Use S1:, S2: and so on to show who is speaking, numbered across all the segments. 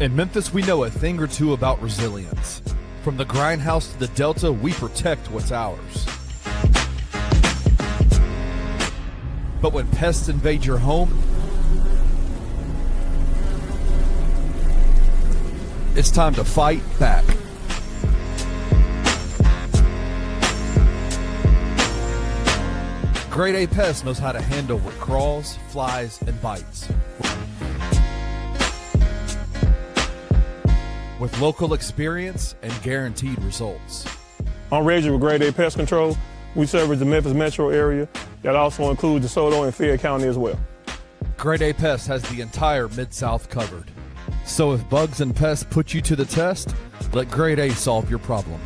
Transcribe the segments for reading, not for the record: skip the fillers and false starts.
S1: In Memphis, we know a thing or two about resilience. From the grindhouse to the Delta, we protect what's ours. But when pests invade your home, it's time to fight back. Grade A Pest knows how to handle what crawls, flies, and bites. With local experience and guaranteed results.
S2: I'm Reggie with Grade A Pest Control. We service the Memphis metro area. That also includes DeSoto and Fayette County as well.
S1: Grade A Pest has the entire Mid-South covered. So if bugs and pests put you to the test, let Grade A solve your problem.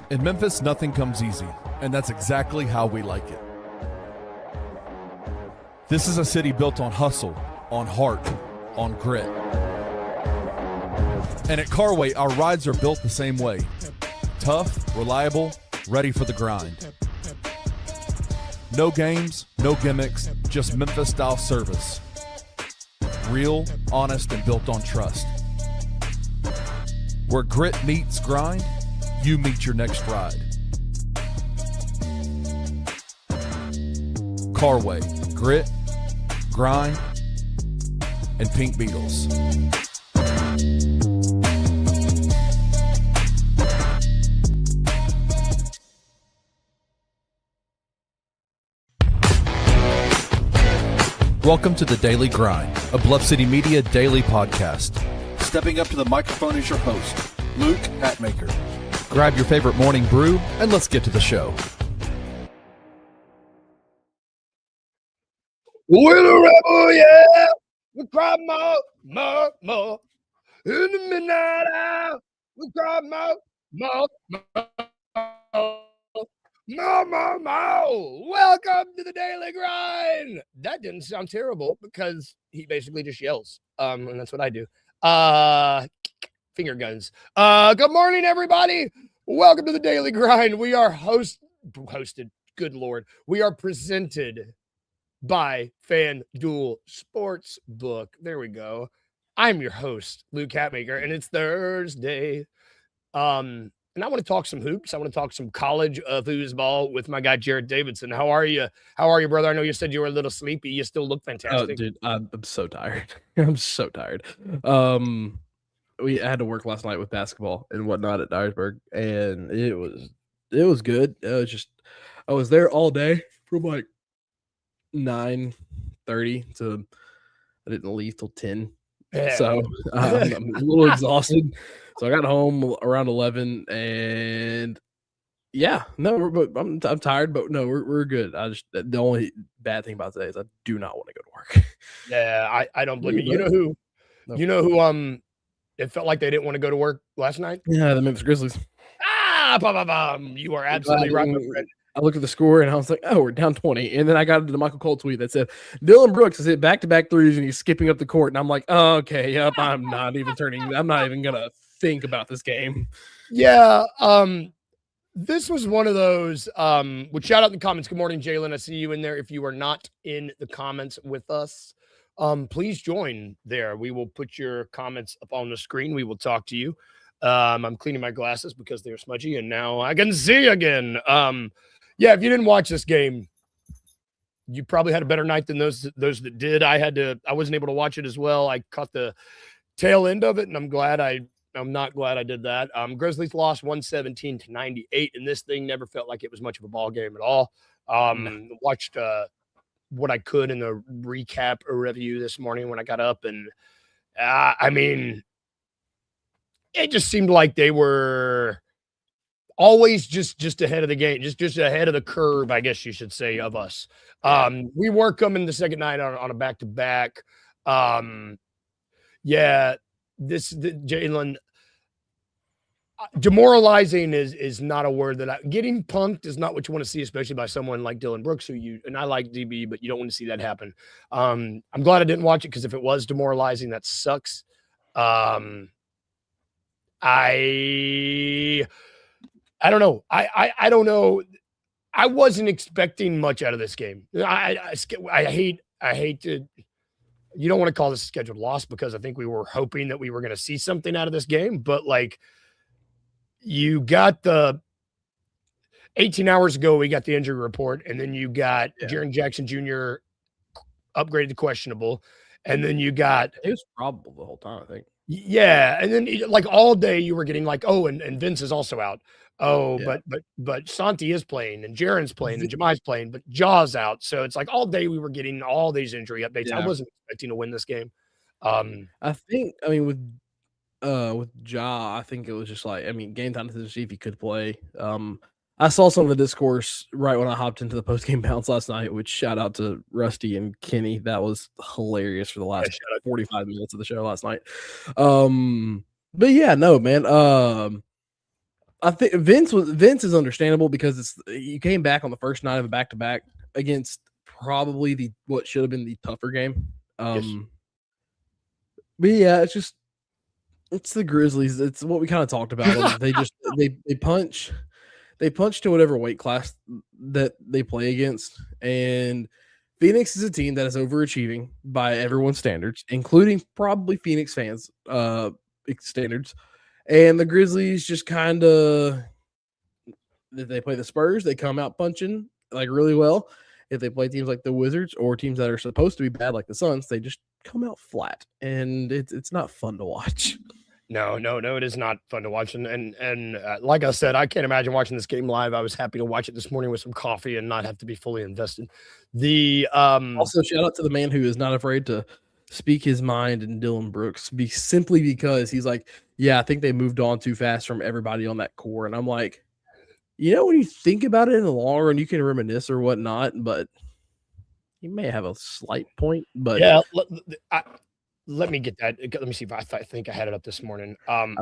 S1: In Memphis, nothing comes easy, and that's exactly how we like it. This is a city built on hustle, on heart, on grit. And at Carway, our rides are built the same way. Tough, reliable, ready for the grind. No games, no gimmicks, just Memphis-style service. Real, honest, and built on trust. Where grit meets grind, you meet your next ride. Carway, grit, grind, and Pink Beetles. Welcome to the Daily Grind, a Bluff City Media daily podcast. Stepping up to the microphone is your host, Luke Hatmaker. Grab your favorite morning brew, and let's get to the show.
S3: We're the rebel, yeah. We cry more, more, more. In the midnight hour, we cry more, more, more. Welcome to the Daily Grind. That didn't sound terrible because he basically just yells. And that's what I do. Finger guns. Good morning, everybody. Welcome to the Daily Grind. We are hosted. Good Lord. We are presented by FanDuel Sportsbook. There we go. I'm your host, Luke Hatmaker, and it's Thursday. And I want to talk some hoops. I want to talk some college foosball with my guy, Jared Davidson. How are you? How are you, brother? I know you said you were a little sleepy. You still look fantastic.
S4: Oh, dude, I'm so tired. I'm so tired. We had to work last night with basketball and whatnot at Dyersburg, and it was good. I was there all day from like 9:30 to I didn't leave till 10.
S3: Yeah.
S4: So I'm a little exhausted. So I got home around 11, and yeah, no, but I'm tired, but no, we're good. The only bad thing about today is I do not want to go to work.
S3: Yeah, I don't blame you. You know who it felt like they didn't want to go to work last night?
S4: Yeah, the Memphis Grizzlies.
S3: You are absolutely right, my friend.
S4: I looked at the score and I was like, oh, we're down 20. And then I got into the Michael Cole tweet that said, Dylan Brooks has hit back-to-back threes and he's skipping up the court. And I'm like, oh, okay, yep, I'm not even going to think about this game.
S3: Yeah, this was one of those, shout out in the comments. Good morning, Jalen. I see you in there. If you are not in the comments with us, please join there. We will put your comments up on the screen. We will talk to you. I'm cleaning my glasses because they're smudgy, and now I can see again. Yeah, if you didn't watch this game, you probably had a better night than those that did. I wasn't able to watch it as well. I caught the tail end of it, and I'm not glad I did that. Grizzlies lost 117-98, and this thing never felt like it was much of a ball game at all. Watched what I could in the recap or review this morning when I got up, and I mean, it just seemed like they were always just ahead of the game, just ahead of the curve, I guess you should say, of us. We were coming the second night on a back-to-back. Jalen, demoralizing is not a word that getting punked is not what you want to see, especially by someone like Dylan Brooks, and I like DB, but you don't want to see that happen. I'm glad I didn't watch it because if it was demoralizing, that sucks. I don't know. I don't know. I wasn't expecting much out of this game. I hate to. You don't want to call this a scheduled loss because I think we were hoping that we were going to see something out of this game, but like. You got the 18 hours ago, we got the injury report, and then you got Jaren Jackson Jr. upgraded to questionable, and then you got
S4: it was probable the whole time, I think.
S3: Yeah, and then like all day you were getting like, oh, and Vince is also out. Oh,
S4: Yeah.
S3: but Santi is playing, and Jaren's playing, and Jemi's playing, but Jaw's out. So it's like all day we were getting all these injury updates. I
S4: Yeah.
S3: wasn't expecting to win this game.
S4: I think, I mean, with Ja, I think it was just like, I mean, game time to see if he could play. I saw some of the discourse right when I hopped into the post game bounce last night, which shout out to Rusty and Kenny. That was hilarious for the last 45 minutes of the show last night. But yeah, no, man. I think Vince is understandable because you came back on the first night of a back to back against probably what should have been the tougher game.
S3: Yes.
S4: But yeah, it's the Grizzlies. It's what we kind of talked about. They just they punch to whatever weight class that they play against. And Phoenix is a team that is overachieving by everyone's standards, including probably Phoenix fans' standards. And the Grizzlies just kind of, if they play the Spurs, they come out punching like really well. If they play teams like the Wizards or teams that are supposed to be bad like the Suns, they just come out flat, and it's not fun to watch.
S3: No, it is not fun to watch. And like I said, I can't imagine watching this game live. I was happy to watch it this morning with some coffee and not have to be fully invested.
S4: Also, shout out to the man who is not afraid to speak his mind in Dylan Brooks, simply because he's like, yeah, I think they moved on too fast from everybody on that core. And I'm like, when you think about it in the long run, you can reminisce or whatnot, but you may have a slight point. But
S3: yeah, let me get that. Let me see if I think I had it up this morning. That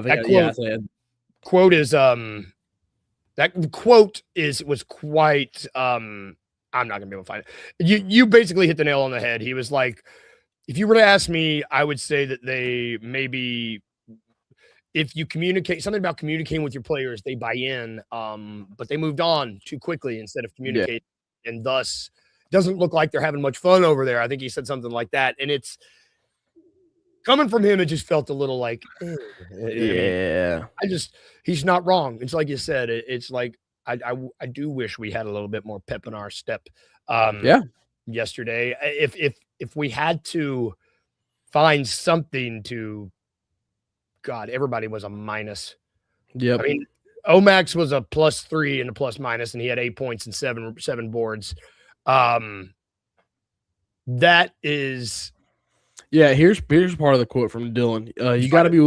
S3: quote was quite. I'm not gonna be able to find it. You basically hit the nail on the head. He was like, if you were to ask me, I would say that they maybe, if you communicate something about communicating with your players, they buy in. But they moved on too quickly instead of communicating, and thus doesn't look like they're having much fun over there. I think he said something like that, and it's. Coming from him, it just felt a little like,
S4: yeah.
S3: He's not wrong. It's like you said. It's like I do wish we had a little bit more pep in our step. Yesterday, if we had to find something to, God, everybody was a minus.
S4: Yep.
S3: I mean, Omax was a +3 and a plus minus, and he had 8 points and seven boards. That is.
S4: Yeah, here's part of the quote from Dylan. You got to be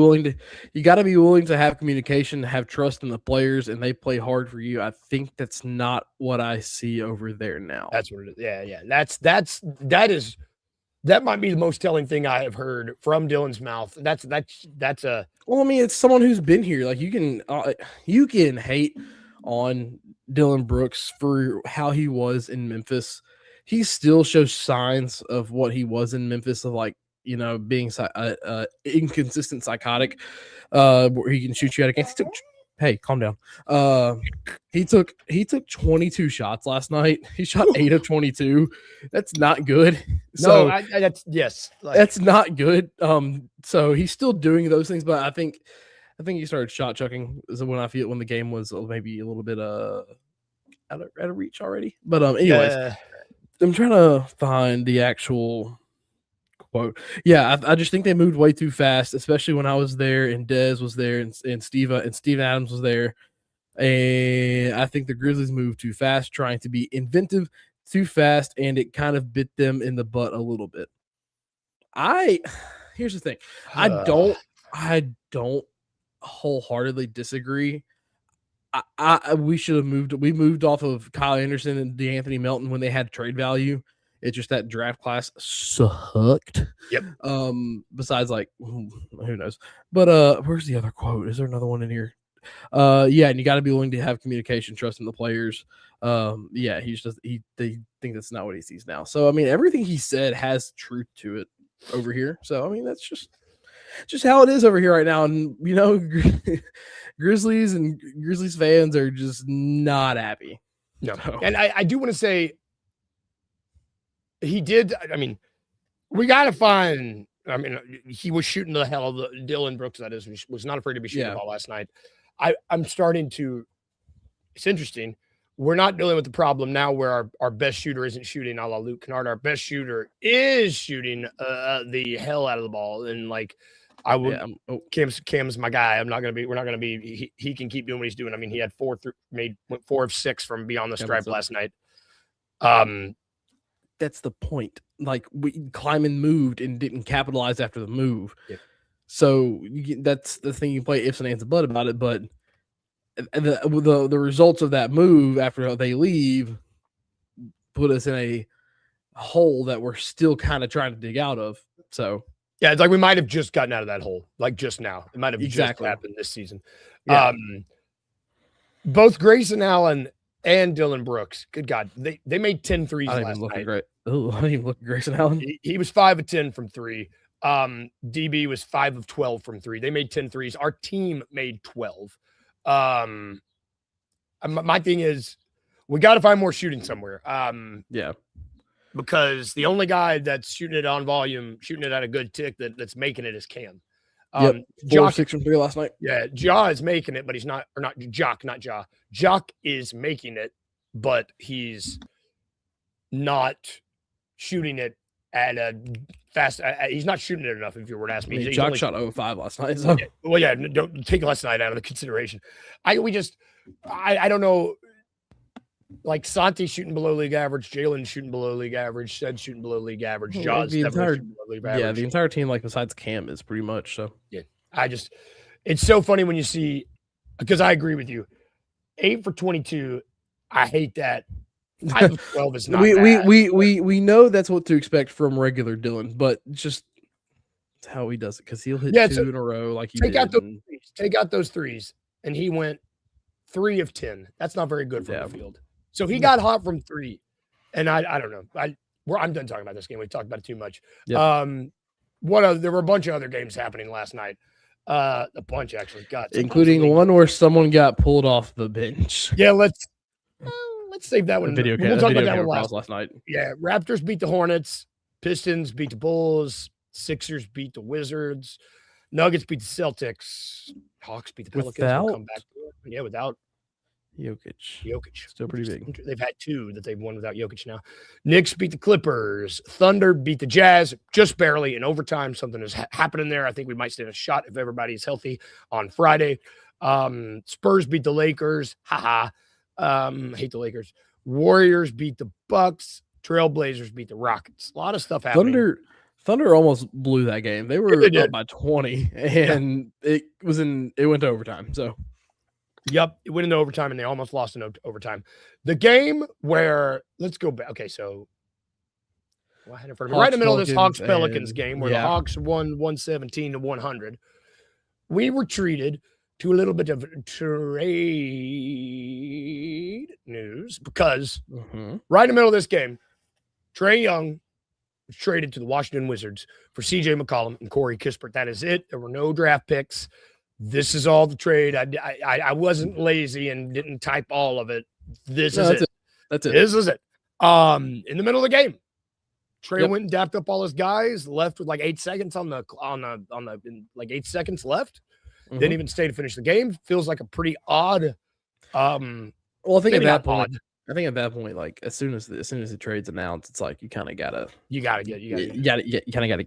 S4: willing to have communication, have trust in the players, and they play hard for you. I think that's not what I see over there now.
S3: That's what it is. Yeah. That might be the most telling thing I have heard from Dylan's mouth. That's a.
S4: Well, I mean, it's someone who's been here. Like you can hate on Dylan Brooks for how he was in Memphis. He still shows signs of what he was in Memphis, of like, being inconsistent psychotic, where he can shoot you out of games. Hey, calm down. He took 22 shots last night. He shot 8 of 22. That's not good. So
S3: that's
S4: not good. So he's still doing those things, but I think he started shot chucking is when the game was maybe a little bit out of reach already. But anyways, I'm trying to find the actual quote. Yeah, I just think they moved way too fast, especially when I was there and Dez was there and Steve Adams was there. And I think the Grizzlies moved too fast, trying to be inventive too fast, and it kind of bit them in the butt a little bit. Here's the thing. I don't wholeheartly disagree. We moved off of Kyle Anderson and DeAnthony Melton when they had trade value. It's just that draft class sucked.
S3: Yep.
S4: Besides, like, who knows? But where's the other quote? Is there another one in here? Yeah, and you got to be willing to have communication, trust in the players. Yeah, they think that's not what he sees now. So I mean, everything he said has truth to it over here. So I mean, that's just how it is over here right now. And you know, Grizzlies and Grizzlies fans are just not happy.
S3: No,
S4: So.
S3: and I do want to say he did. I mean, we got to find. I mean, he was shooting the hell of the Dylan Brooks. That is, was not afraid to be shooting the ball last night. I'm starting to. It's interesting. We're not dealing with the problem now where our best shooter isn't shooting a la Luke Kennard. Our best shooter is shooting the hell out of the ball. And like, I would, Cam's my guy. We're not going to be, he can keep doing what he's doing. I mean, he had went 4 of 6 from beyond the stripe last night.
S4: That's the point. Like Kleiman moved and didn't capitalize after the move.
S3: Yeah.
S4: So that's the thing. You play ifs and ands and buts about it, but the results of that move after they leave put us in a hole that we're still kind of trying to dig out of. So
S3: yeah, it's like we might have just gotten out of that hole, like just now. It might have just happened this season. Yeah. Both Grayson Allen and Dylan Brooks, good God, they made 10 threes last night.
S4: Great. Oh, I didn't even look at Grayson Allen.
S3: He was 5 of 10 from 3. DB was 5 of 12 from 3. They made 10 threes. Our team made 12. My thing is we got to find more shooting somewhere.
S4: Yeah,
S3: because the only guy that's shooting it on volume, shooting it at a good tick that's making it is Cam.
S4: 4 of 6 from 3 last night.
S3: Yeah, Ja is making it, but he's not, or not Jock, not Ja. Jock is making it, but he's not shooting it at a fast. He's not shooting it enough. If you were to ask me,
S4: Jock shot 0-5 last night. So.
S3: Yeah, well, yeah, don't take last night out of the consideration. I don't know. Like Santi shooting below league average, Jalen shooting below league average, Sed shooting below league average, Jaws shooting below league average.
S4: Yeah, the entire team, like besides Cam, is pretty much so.
S3: Yeah, it's so funny when you see, because I agree with you. 8 for 22, I hate that. 5 of 12 is not bad.
S4: We know that's what to expect from regular Dylan, but just it's how he does it because he'll hit 2 in a row like he did.
S3: Take out those threes, and he went 3 of 10. That's not very good from the field. So he got hot from 3, and I don't know. I'm done talking about this game. We talked about it too much.
S4: Yep.
S3: There were a bunch of other games happening last night. A bunch actually,
S4: including one where someone got pulled off the bench.
S3: Yeah, let's save that one.
S4: We'll talk about that one last night.
S3: Yeah, Raptors beat the Hornets. Pistons beat the Bulls. Sixers beat the Wizards. Nuggets beat the Celtics. Hawks beat the Pelicans. We'll come back to it. Yeah, without Jokic.
S4: Still pretty big.
S3: They've had 2 that they've won without Jokic now. Knicks beat the Clippers. Thunder beat the Jazz just barely in overtime. Something is happening there. I think we might stand a shot if everybody is healthy on Friday. Spurs beat the Lakers. Hate the Lakers. Warriors beat the Bucks. Trailblazers beat the Rockets. A lot of stuff happening.
S4: Thunder almost blew that game. They were up by 20, and it went to overtime. So.
S3: Yep, it went into overtime, and they almost lost in overtime. The game where let's go back. Okay, so I had it for me. Right in the middle of this Hawks Pelicans game where the Hawks won 117 to 100. We were treated to a little bit of trade news because right in the middle of this game, Trae Young was traded to the Washington Wizards for CJ McCollum and Corey Kispert. That is it. There were no draft picks. This is all the trade. I wasn't lazy and didn't type all of it. This is it.
S4: That's it.
S3: This is it. In the middle of the game, Trae went and dapped up all his guys, left with like 8 seconds like 8 seconds left. Didn't even stay to finish the game. Feels like a pretty odd.
S4: Well, I think at that point, like as soon as the trade's announced, it's like you kind of gotta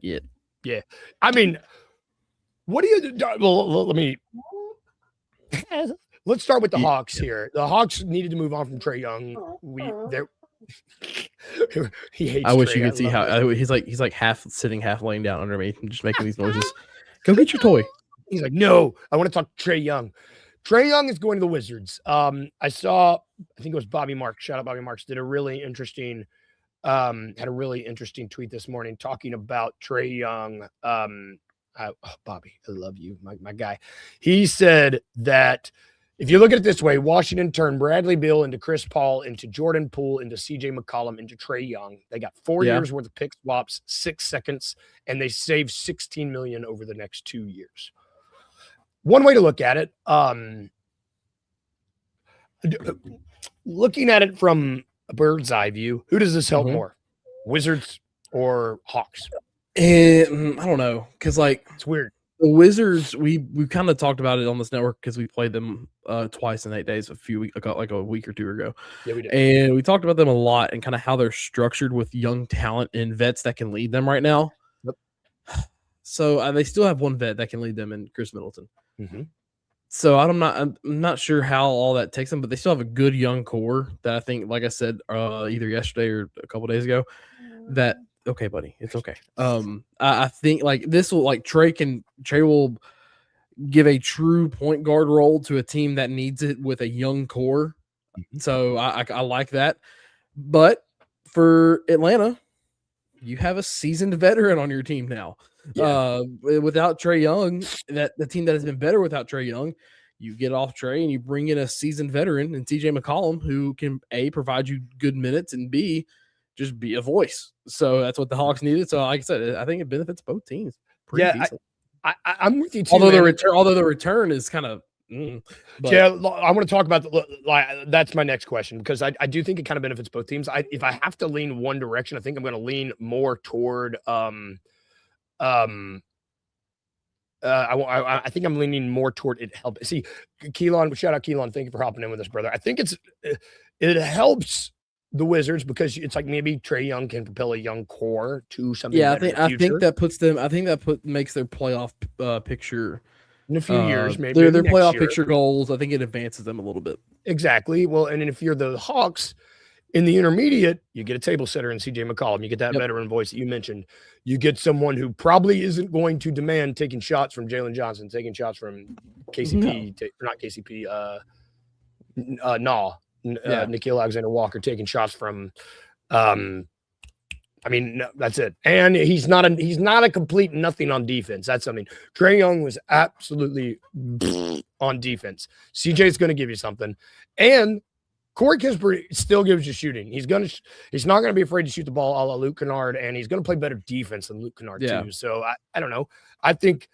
S4: get.
S3: Yeah, I mean. What do you? Well, let's start with the Hawks here. The Hawks needed to move on from Trae Young. He hates.
S4: I wish
S3: Trae.
S4: you could see how he's like half sitting, half laying down under me, and just making these noises. Go get your toy.
S3: He's like, no, I want to talk to Trae Young. Trae Young is going to the Wizards. I think it was Bobby Marks. Shout out Bobby Marks. Had a really interesting tweet this morning talking about Trae Young. Bobby, I love you, my guy. He said that if you look at it this way, Washington turned Bradley Beal into Chris Paul, into Jordan Poole, into CJ McCollum, into Trae Young. They got 4 years worth of pick swaps, 6 seconds, and they saved $16 million over the next 2 years. One way to look at it, looking at it from a bird's eye view, who does this help more, Wizards or Hawks?
S4: I don't know, because like
S3: it's weird.
S4: The Wizards, we kind of talked about it on this network because we played them twice in 8 days like a week or two ago.
S3: Yeah, we did.
S4: And we talked about them a lot and kind of how they're structured with young talent and vets that can lead them right now.
S3: Yep.
S4: So they still have one vet that can lead them in Chris Middleton.
S3: Mm-hmm.
S4: So I'm not sure how all that takes them, but they still have a good young core that I think, like I said, either yesterday or a couple days ago, that. Okay, buddy, it's okay. I think like this will like Trae will give a true point guard role to a team that needs it with a young core. So I like that. But for Atlanta, you have a seasoned veteran on your team now. Yeah. Without Trae Young, the team that has been better without Trae Young, you get off Trae and you bring in a seasoned veteran and CJ McCollum who can A, provide you good minutes, and B, just be a voice. So that's what the Hawks needed. So like I said, I think it benefits both teams.
S3: I'm with you too.
S4: Although the return is kind of
S3: yeah, I want to talk about that's my next question, because I do think it kind of benefits both teams. If I have to lean one direction, I think I'm going to lean more toward I think I'm leaning more toward it help. See, Keelan, shout out Keelan, thank you for hopping in with us, brother. I think it helps the Wizards because it's like maybe Trae Young can propel a young core to something.
S4: Yeah, I think that puts them. I think that makes their playoff picture
S3: in a few years. Maybe
S4: their playoff picture goals. I think it advances them a little bit.
S3: Exactly. Well, and if you're the Hawks in the intermediate, you get a table setter in CJ McCollum. You get that veteran voice that you mentioned. You get someone who probably isn't going to demand taking shots from Jalen Johnson, taking shots from KCP, not KCP. Nickeil Alexander-Walker taking shots from that's it. And he's not a complete nothing on defense. That's something. Trae Young was absolutely on defense. CJ's going to give you something. And Corey Kispert still gives you shooting. He's not going to be afraid to shoot the ball a la Luke Kennard, and he's going to play better defense than Luke Kennard too. So I don't know. I think,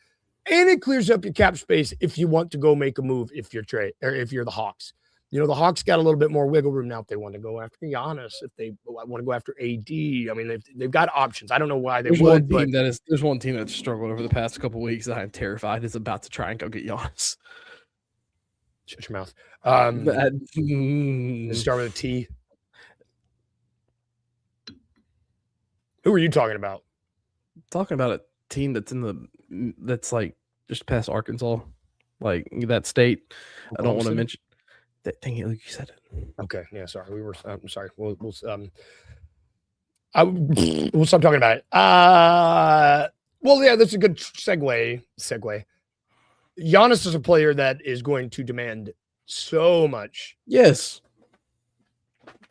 S3: and it clears up your cap space if you want to go make a move if you're Trae or if you're the Hawks. You know, the Hawks got a little bit more wiggle room now if they want to go after Giannis, if they want to go after AD. I mean, they've got options. I don't know why there's
S4: would. There's one team that's struggled over the past couple of weeks that I'm terrified is about to try and go get Giannis.
S3: Shut your mouth. Let's start with a T. Who are you talking about?
S4: Talking about a team that's like just past Arkansas, like that state. I don't want to mention. Dang it, like you said it.
S3: Okay, yeah, sorry. I'm sorry. We'll stop talking about it. Well, yeah, that's a good segue. Giannis is a player that is going to demand so much.
S4: Yes.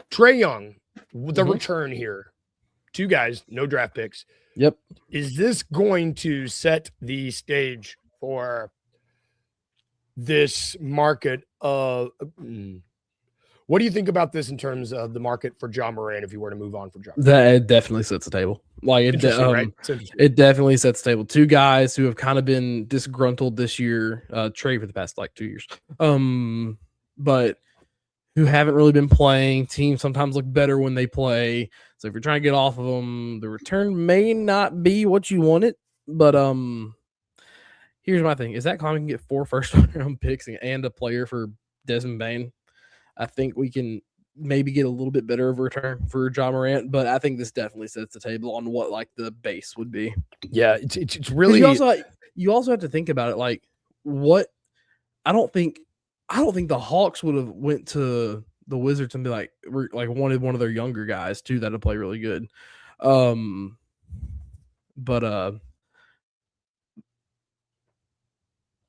S3: Trae Young, with the return here, 2 guys, no draft picks.
S4: Yep.
S3: Is this going to set the stage for this market of what do you think about this in terms of the market for Ja Morant if you were to move on from Ja?
S4: That definitely sets the table. Like
S3: right?
S4: It definitely sets the table. 2 guys who have kind of been disgruntled this year, Trae for the past like 2 years. But who haven't really been playing. Teams sometimes look better when they play. So if you're trying to get off of them, the return may not be what you wanted, but here's my thing. Is that Climate can get 4 first-round picks and a player for Desmond Bane? I think we can maybe get a little bit better of a return for Ja Morant, but I think this definitely sets the table on what like the base would be.
S3: Yeah, it's really.
S4: You also have to think about it. Like what? I don't think the Hawks would have went to the Wizards and be like wanted one of their younger guys too that'll play really good.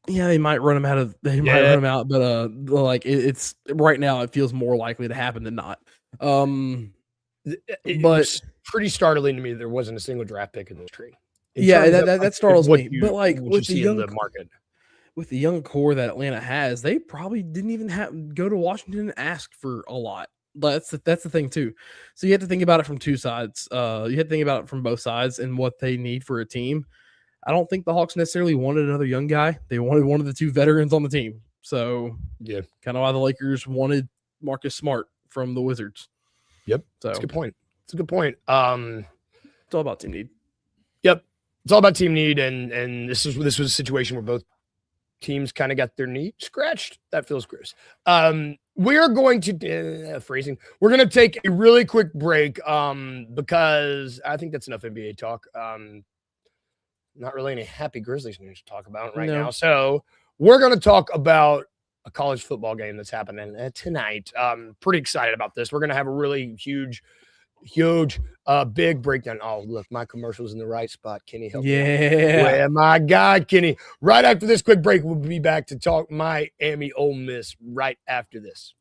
S4: Yeah, they might run him out. But like it's right now, it feels more likely to happen than not.
S3: It was pretty startling to me that there wasn't a single draft pick in this tree. terms of,
S4: that startles
S3: what
S4: me. But like
S3: what you
S4: with the
S3: see in
S4: young
S3: the market.
S4: with the young core that Atlanta has, they probably didn't even go to Washington and ask for a lot. That's the thing too. So you have to think about it from two sides. You have to think about it from both sides and what they need for a team. I don't think the Hawks necessarily wanted another young guy. They wanted one of the two veterans on the team. So
S3: Yeah,
S4: kind of why the Lakers wanted Marcus Smart from the Wizards.
S3: yep.
S4: So
S3: That's a good point. It's a good point.
S4: it's all about team need.
S3: Yep. It's all about team need, and this was a situation where both teams kind of got their knee scratched. That feels gross. We are going to phrasing. We're going to take a really quick break because I think that's enough NBA talk. Not really any happy Grizzlies news to talk about right now. So we're going to talk about a college football game that's happening tonight. Pretty excited about this. We're going to have a really huge, big breakdown. Oh, look, my commercial's in the right spot. Kenny, help me out. Where my guy, Kenny. Right after this quick break, we'll be back to talk Miami Ole Miss right after this.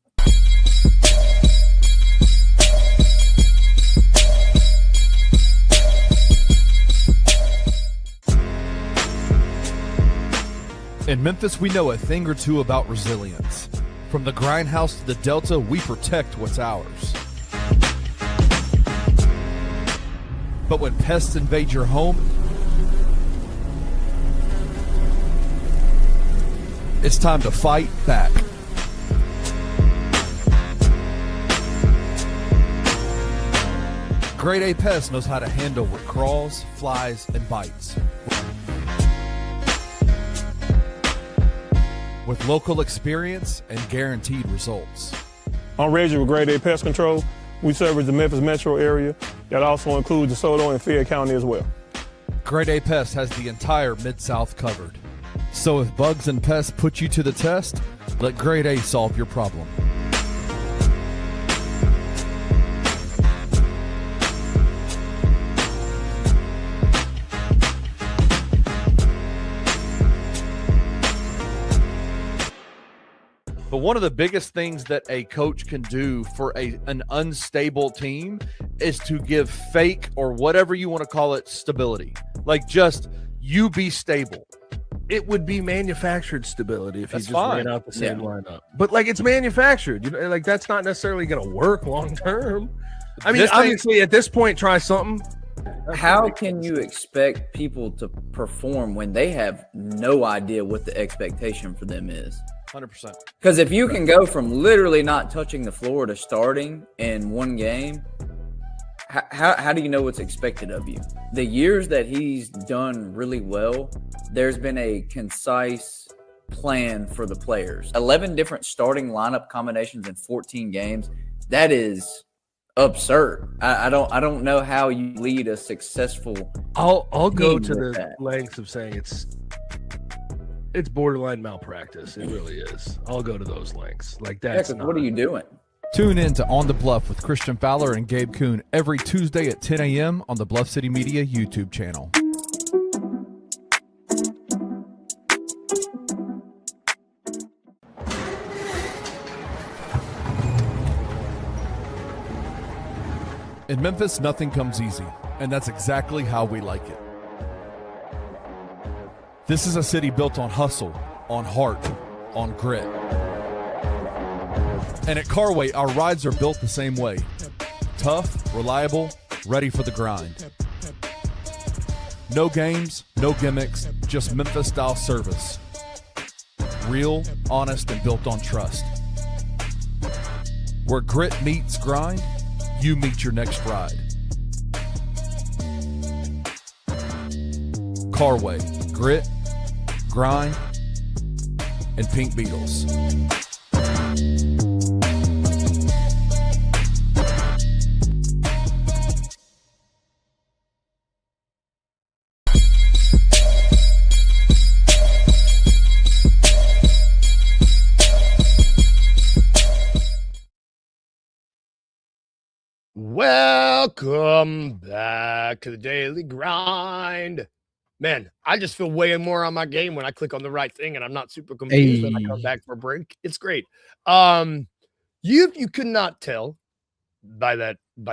S1: In Memphis, we know a thing or two about resilience. From the grindhouse to the Delta, we protect what's ours. But when pests invade your home, it's time to fight back. Grade A Pest knows how to handle what crawls, flies, and bites. With local experience and guaranteed results.
S2: I'm Reggie with Grade A Pest Control. We service the Memphis metro area. That also includes DeSoto and Fayette County as well.
S1: Grade A Pest has the entire Mid-South covered. So if bugs and pests put you to the test, let Grade A solve your problem. But one of the biggest things that a coach can do for an unstable team is to give fake, or whatever you want to call it, stability. Like, just you be stable.
S5: It would be manufactured stability if
S1: That's
S5: he just
S1: fine.
S5: ran out the same lineup. But like, it's manufactured. You know, like that's not necessarily going to work long term. I mean, obviously at this point, try something.
S6: How can you expect people to perform when they have no idea what the expectation for them is?
S1: 100%.
S6: Because if you can go from literally not touching the floor to starting in one game, how do you know what's expected of you? The years that he's done really well, there's been a concise plan for the players. 11 different starting lineup combinations in 14 games. That is absurd. I don't know how you lead a successful
S5: I'll go to
S6: with
S5: the
S6: that.
S5: lengths of saying it's borderline malpractice. It really is. I'll go to those lengths. Like that's
S6: What are you doing?
S1: Tune in to On the Bluff with Christian Fowler and Gabe Kuhn every Tuesday at 10 a.m. on the Bluff City Media YouTube channel. In Memphis, nothing comes easy, and that's exactly how we like it. This is a city built on hustle, on heart, on grit. And at Carway, our rides are built the same way. Tough, reliable, ready for the grind. No games, no gimmicks, just Memphis-style service. Real, honest, and built on trust. Where grit meets grind, you meet your next ride. Carway, grit, grind, and Pink Beetles.
S3: Welcome back to the Daily Grind. Man, I just feel way more on my game when I click on the right thing and I'm not super confused when I come back for a break. It's great. You could not tell by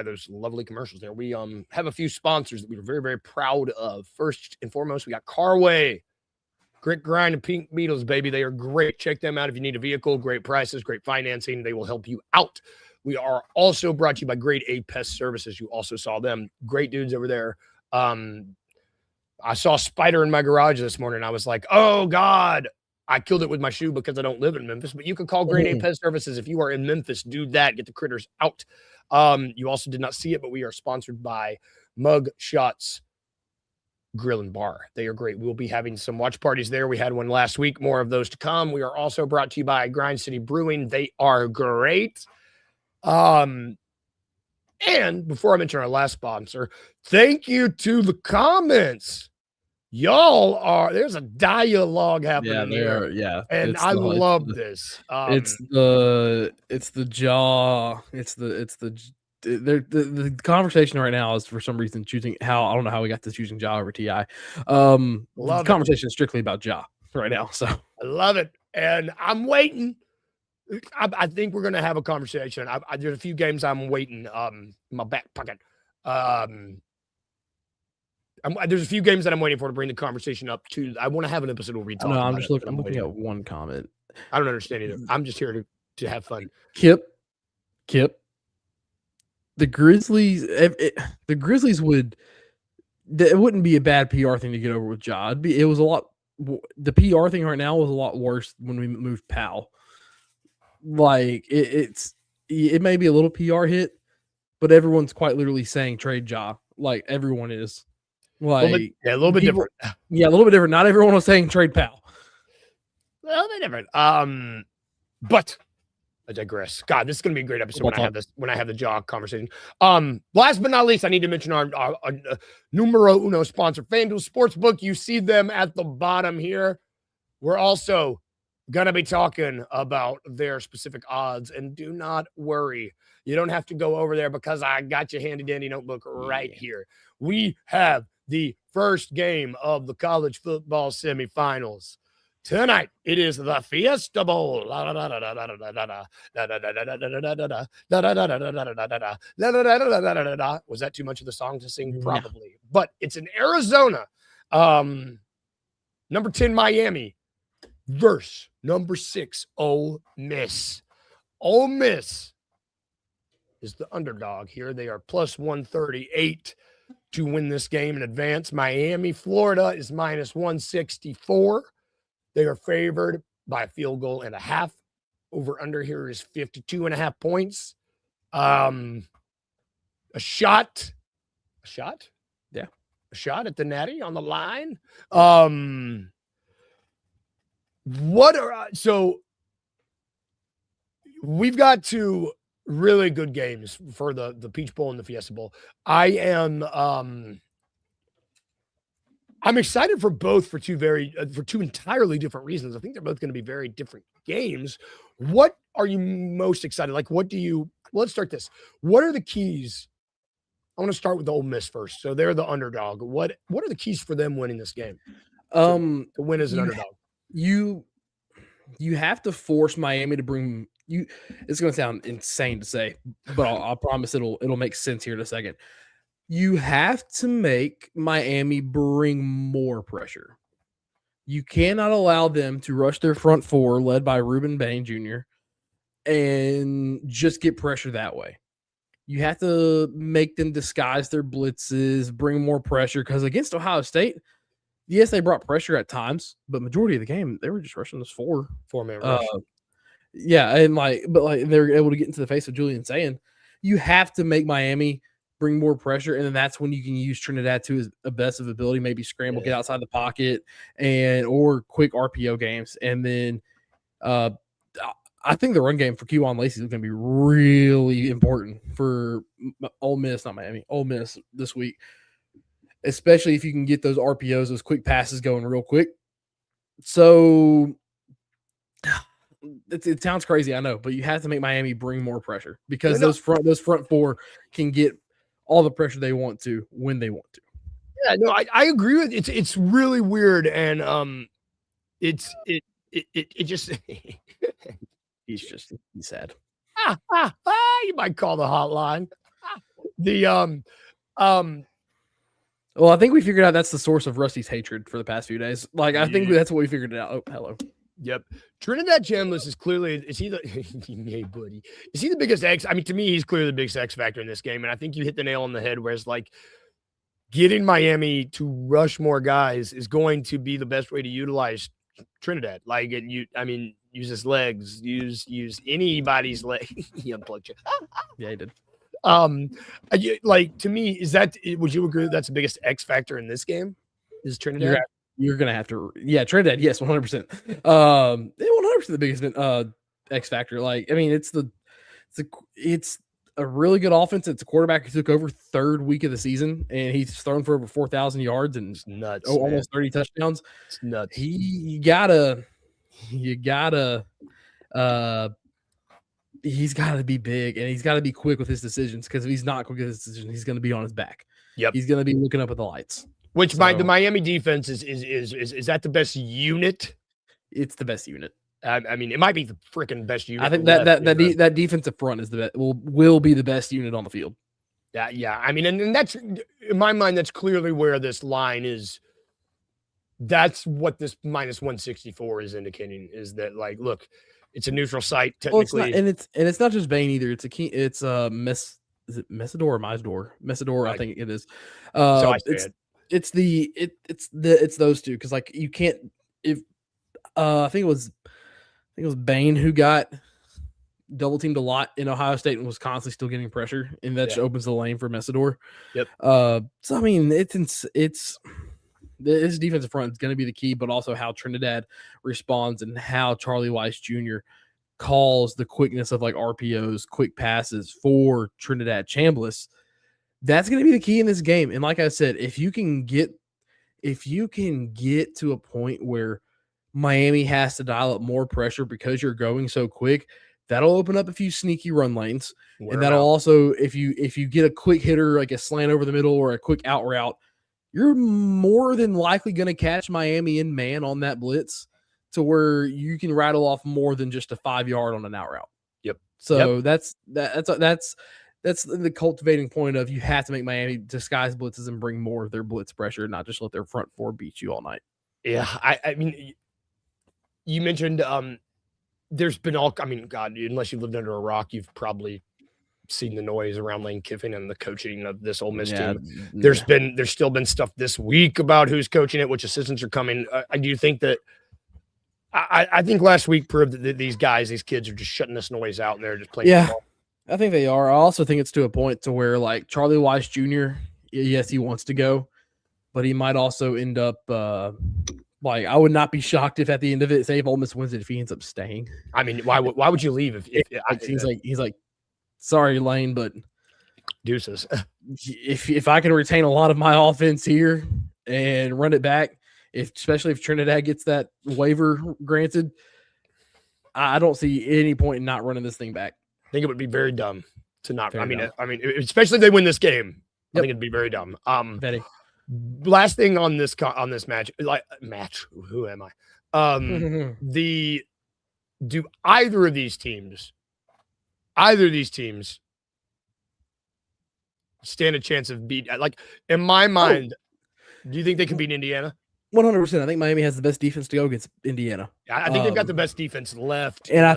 S3: those lovely commercials there. We have a few sponsors that we were very, very proud of. First and foremost, we got Carway. Grit Grind and Pink Beetles, baby. They are great. Check them out if you need a vehicle. Great prices, great financing. They will help you out. We are also brought to you by Grade A Pest Services. You also saw them. Great dudes over there. I saw a spider in my garage this morning. I was like, oh, God. I killed it with my shoe because I don't live in Memphis. But you can call Grade A Pest Services if you are in Memphis. Do that. Get the critters out. You also did not see it, but we are sponsored by Mug Shots Grill and Bar. They are great. We'll be having some watch parties there. We had one last week. More of those to come. We are also brought to you by Grind City Brewing. They are great. And before I mention our last sponsor, thank you to the comments. Y'all are, there's a dialogue happening here.
S4: Yeah.
S3: And I love this.
S4: The conversation right now is for some reason choosing how I don't know how we got to choosing Ja over Ti. The conversation is strictly about Ja right now. So
S3: I love it, and I'm waiting. I think we're gonna have a conversation. There's a few games I'm waiting. In my back pocket. There's a few games that I'm waiting for to bring the conversation up to. I want to have an episode where we talk.
S4: No,
S3: I'm
S4: looking at one comment.
S3: I don't understand either. I'm just here to have fun.
S4: Kip. The Grizzlies, the Grizzlies it wouldn't be a bad PR thing to get over with Ja. It was a lot. The PR thing right now was a lot worse when we moved Powell. Like it may be a little PR hit, but everyone's quite literally saying trade Ja. Like everyone is. Like
S3: a little bit different.
S4: Yeah, a little bit different. Not everyone was saying trade Powell.
S3: A little bit different. But I digress. God, this is going to be a great episode when I have the Ja conversation. Last but not least, I need to mention our numero uno sponsor, FanDuel Sportsbook. You see them at the bottom here. We're also going to be talking about their specific odds, and do not worry. You don't have to go over there because I got your handy dandy notebook right here. We have the first game of the college football semifinals. Tonight, it is the Fiesta Bowl. Was that too much of the song to sing? Probably. But it's in Arizona. Number 10, Miami versus number 6, Ole Miss. Ole Miss is the underdog here. They are plus 138 to win this game in advance. Miami, Florida is minus 164. They are favored by a field goal and a half. Over under here is 52.5 points. A shot. Yeah. A shot at the Natty on the line. So we've got two really good games for the Peach Bowl and the Fiesta Bowl. I'm excited for both for two entirely different reasons. I think they're both going to be very different games. What are you most excited? Like, let's start this. What are the keys? I want to start with the Ole Miss first. So they're the underdog. What are the keys for them winning this game? To win as an underdog.
S4: You have to force Miami to bring you. It's going to sound insane to say, but I'll promise it'll make sense here in a second. You have to make Miami bring more pressure. You cannot allow them to rush their front four, led by Reuben Bain Jr., and just get pressure that way. You have to make them disguise their blitzes, bring more pressure, because against Ohio State, yes, they brought pressure at times, but majority of the game, they were just rushing this four-man rush. Yeah, and they're able to get into the face of Julian saying, you have to make Miami bring more pressure, and then that's when you can use Trinidad to his best of ability, maybe scramble, get outside the pocket, or quick RPO games. And then I think the run game for Kewan Lacey is going to be really important for Ole Miss, not Miami, Ole Miss this week, especially if you can get those RPOs, those quick passes going real quick. So it sounds crazy, I know, but you have to make Miami bring more pressure because those front four can get all the pressure they want to when they want to.
S3: Yeah, no, I agree with it. It's really weird, and it just
S4: he's sad.
S3: You might call the hotline.
S4: Well, I think we figured out that's the source of Rusty's hatred for the past few days. Like, I think that's what we figured out. Oh, hello.
S3: Yep. Trinidad Chambliss is clearly, hey, buddy, is he the biggest X? I mean, to me, he's clearly the biggest X factor in this game. And I think you hit the nail on the head, where it's like getting Miami to rush more guys is going to be the best way to utilize Trinidad. Like, use his legs, use anybody's leg. He unplugged you.
S4: Yeah, he did.
S3: Like, to me, would you agree that that's the biggest X factor in this game? Is Trinidad?
S4: You're gonna have to, Trinidad, yes, 100%. 100% the biggest X factor. Like, I mean, it's a really good offense. It's a quarterback who took over third week of the season, and he's thrown for over 4,000 yards and
S3: it's nuts,
S4: almost 30 touchdowns.
S3: It's nuts.
S4: You gotta he's got to be big, and he's got to be quick with his decisions, because if he's not quick with his decisions, he's going to be on his back.
S3: Yep.
S4: He's going to be looking up at the lights.
S3: Which the Miami defense is that the best unit?
S4: It's the best unit.
S3: I mean, it might be the freaking best unit.
S4: I think that defensive front is the best. Will be the best unit on the field.
S3: Yeah. I mean, and that's, in my mind, that's clearly where this line is. That's what this minus 164 is indicating, is that, like, look, it's a neutral site technically,
S4: well, it's not just Bane either. It's is it Messidor or Mesidor? Messidor, right. I think it is.
S3: So I said.
S4: It's those two, because, like, you can't, if I think it was Bane who got double teamed a lot in Ohio State and was constantly still getting pressure, and that just opens the lane for Messidor.
S3: Yep.
S4: So I mean, it's this defensive front is going to be the key, but also how Trinidad responds and how Charlie Weiss Jr. calls the quickness of, like, RPOs, quick passes for Trinidad Chambliss. That's going to be the key in this game. And like I said, if you can get to a point where Miami has to dial up more pressure because you're going so quick, that'll open up a few sneaky run lanes. And that'll also, if you get a quick hitter, like a slant over the middle or a quick out route, you're more than likely going to catch Miami in man on that blitz, to where you can rattle off more than just a 5-yard on an out route.
S3: Yep.
S4: So that's the cultivating point of, you have to make Miami disguise blitzes and bring more of their blitz pressure, not just let their front four beat you all night.
S3: Yeah. I mean, you mentioned there's been God, unless you lived under a rock, you've probably seen the noise around Lane Kiffin and the coaching of this Ole Miss team. There's still been stuff this week about who's coaching it, which assistants are coming. I do think that I think last week proved that these kids are just shutting this noise out, and they're just playing.
S4: Yeah, football. I think they are. I also think it's to a point to where, like, Charlie Weiss Jr., yes, he wants to go, but he might also end up like, I would not be shocked if at the end of it, say if Ole Miss wins it, if he ends up staying.
S3: I mean, why would you leave if
S4: he's like, sorry, Lane, but
S3: deuces.
S4: If I can retain a lot of my offense here and run it back, especially if Trinidad gets that waiver granted, I don't see any point in not running this thing back.
S3: I think it would be very dumb to not. I mean, especially if they win this game. I think it'd be very dumb.
S4: Betty.
S3: Last thing on this match. Who am I? Do either of these teams stand a chance of beat? Like, in my mind, do you think they can beat Indiana?
S4: 100%. I think Miami has the best defense to go against Indiana.
S3: I think they've got the best defense left.
S4: And I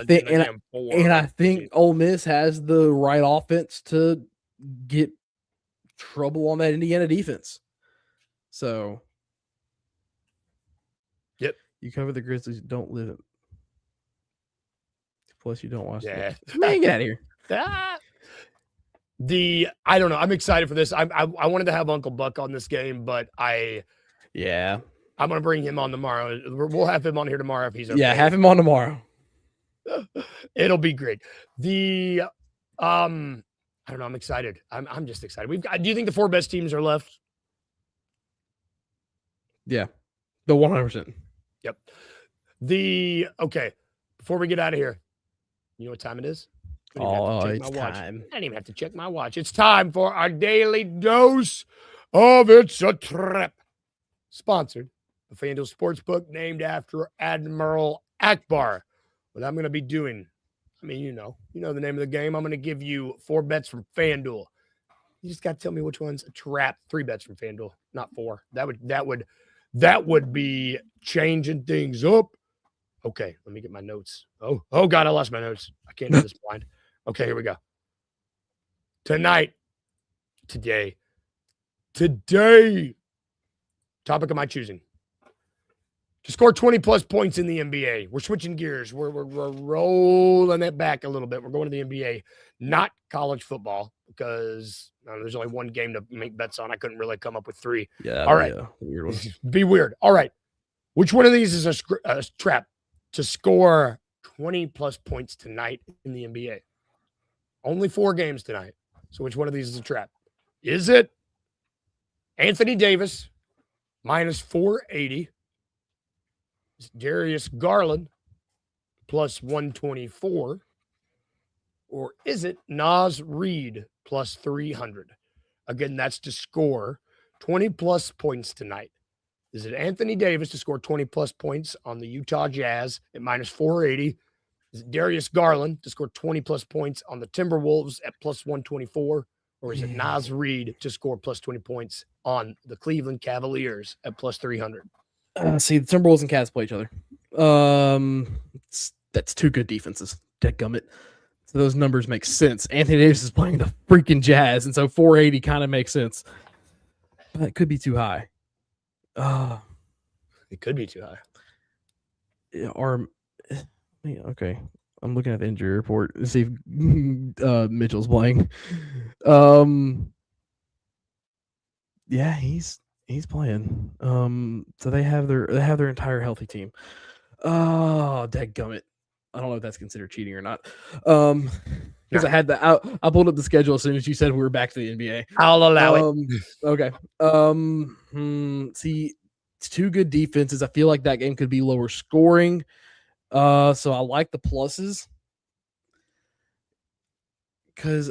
S4: think Ole Miss has the right offense to get trouble on that Indiana defense. So,
S3: yep.
S4: You cover the Grizzlies, don't live it. Plus, you don't watch
S3: it.
S4: Man, get out of here.
S3: I don't know. I'm excited for this. I wanted to have Uncle Buck on this game, but I'm going to bring him on tomorrow. We'll have him on here tomorrow if he's okay.
S4: Yeah, have him on tomorrow.
S3: It'll be great. I don't know. I'm excited. I'm just excited. Do you think the 4 best teams are left?
S4: Yeah, the 100%.
S3: Yep. Okay. Before we get out of here, you know what time it is?
S4: It's time.
S3: I didn't even have to check my watch. It's time for our daily dose of It's a Trap. Sponsored by FanDuel Sportsbook, named after Admiral Akbar. What I'm going to be doing, mean, you know the name of the game. I'm going to give you 4 bets from FanDuel. You just got to tell me which one's a trap. 3 bets from FanDuel, not 4. That would be changing things up. Okay, let me get my notes. Oh God, I lost my notes. I can't do this blind. Okay, here we go. Today. Topic of my choosing. To score 20-plus points in the NBA. We're switching gears. We're rolling it back a little bit. We're going to the NBA, not college football, because there's only one game to make bets on. I couldn't really come up with 3.
S4: Yeah.
S3: All right.
S4: Weird one.
S3: Be weird. All right. Which one of these is a trap to score 20-plus points tonight in the NBA? Only 4 games tonight. So which one of these is a trap? Is it Anthony Davis minus 480? Is it Darius Garland plus 124? Or is it Naz Reid plus 300? Again, that's to score 20-plus points tonight. Is it Anthony Davis to score 20-plus points on the Utah Jazz at minus 480? Is it Darius Garland to score 20-plus points on the Timberwolves at plus 124? Or is it Naz Reid to score plus 20 points on the Cleveland Cavaliers at plus 300?
S4: See, the Timberwolves and Cavs play each other. That's 2 good defenses. Dadgummit. So those numbers make sense. Anthony Davis is playing the freaking Jazz, and so 480 kind of makes sense. But it could be too high.
S3: It could be too high.
S4: Okay. I'm looking at the injury report to see if Mitchell's playing. Yeah, he's playing. So they have their entire healthy team. Oh, dadgummit. I don't know if that's considered cheating or not. Because I had I pulled up the schedule as soon as you said we were back to the NBA.
S3: I'll allow it.
S4: Okay. See, it's 2 good defenses. I feel like that game could be lower scoring. So I like the pluses because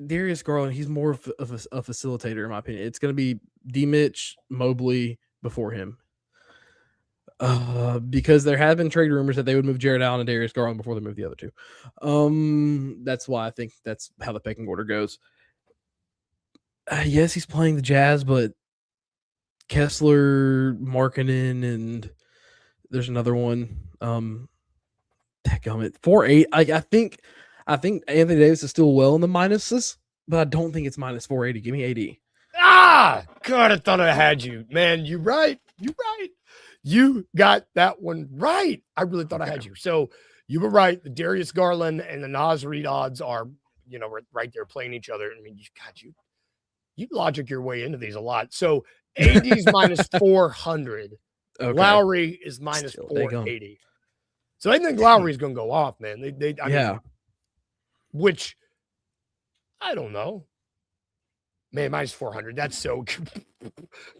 S4: Darius Garland, he's more of a facilitator in my opinion. It's going to be D-Mitch, Mobley before him. Because there have been trade rumors that they would move Jared Allen and Darius Garland before they move the other 2. That's why I think that's how the pecking order goes. Yes, he's playing the Jazz, but Kessler, Markkanen, and there's another one. Dadgummit. 4.8. I think Anthony Davis is still well in the minuses, but I don't think it's minus 480. Give me 80.
S3: God, I thought I had you. Man, you're right. You got that one right. I really thought I had you. So you were right. The Darius Garland and the Naz Reid odds are, right there playing each other. I mean, you logic your way into these a lot. So AD's minus 400. Okay. Lowry is minus 480. So I think Lowry's going to go off, man. I mean, which I don't know. Man, minus 400. That's so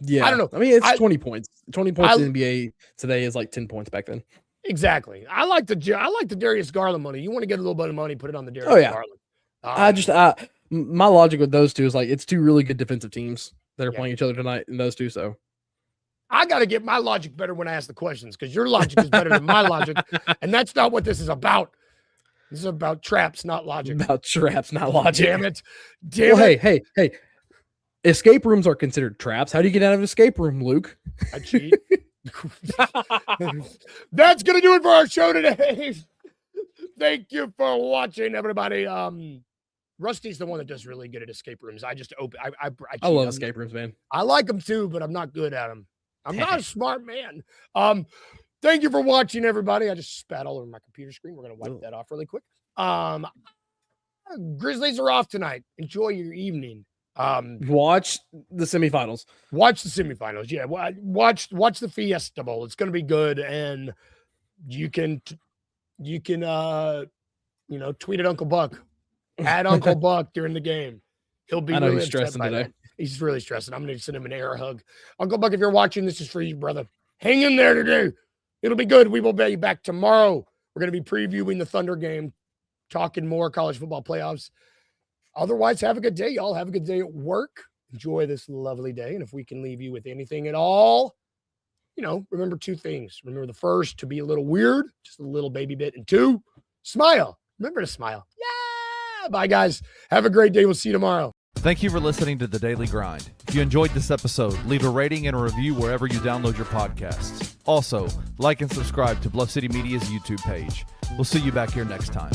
S4: yeah.
S3: I don't know.
S4: I mean, it's 20 points. 20 points in the NBA today is like 10 points back then.
S3: Exactly. I like the Darius Garland money. You want to get a little bit of money, put it on the Darius Garland.
S4: My logic with those 2 is like it's 2 really good defensive teams that are playing each other tonight, and those 2. So
S3: I got to get my logic better when I ask the questions because your logic is better than my logic, and that's not what this is about. This is about traps, not logic.
S4: About traps, not logic.
S3: Damn it! Hey!
S4: Escape rooms are considered traps. How do you get out of an escape room, Luke?
S3: I cheat. That's gonna do it for our show today. Thank you for watching, everybody. Rusty's the one that does really good at escape rooms. I just open. I
S4: love escape rooms, man.
S3: I like them too, but I'm not good at them. I'm not a smart man. Thank you for watching, everybody. I just spat all over my computer screen. We're gonna wipe that off really quick. Grizzlies are off tonight. Enjoy your evening.
S4: Watch the semifinals.
S3: Yeah. Watch the Fiesta Bowl. It's going to be good. And you can tweet at Uncle Buck, at Uncle Buck during the game. He'll be really
S4: he's stressing today.
S3: He's really stressing. I'm going to send him an air hug. Uncle Buck, if you're watching, this is for you, brother. Hang in there today. It'll be good. We will be back tomorrow. We're going to be previewing the Thunder game, talking more college football playoffs. Otherwise, have a good day, y'all. Have a good day at work. Enjoy this lovely day. And if we can leave you with anything at all, remember 2 things. Remember the first, to be a little weird, just a little baby bit. And 2, smile. Remember to smile. Yeah. Bye, guys. Have a great day. We'll see you tomorrow.
S1: Thank you for listening to The Daily Grind. If you enjoyed this episode, leave a rating and a review wherever you download your podcasts. Also, like and subscribe to Bluff City Media's YouTube page. We'll see you back here next time.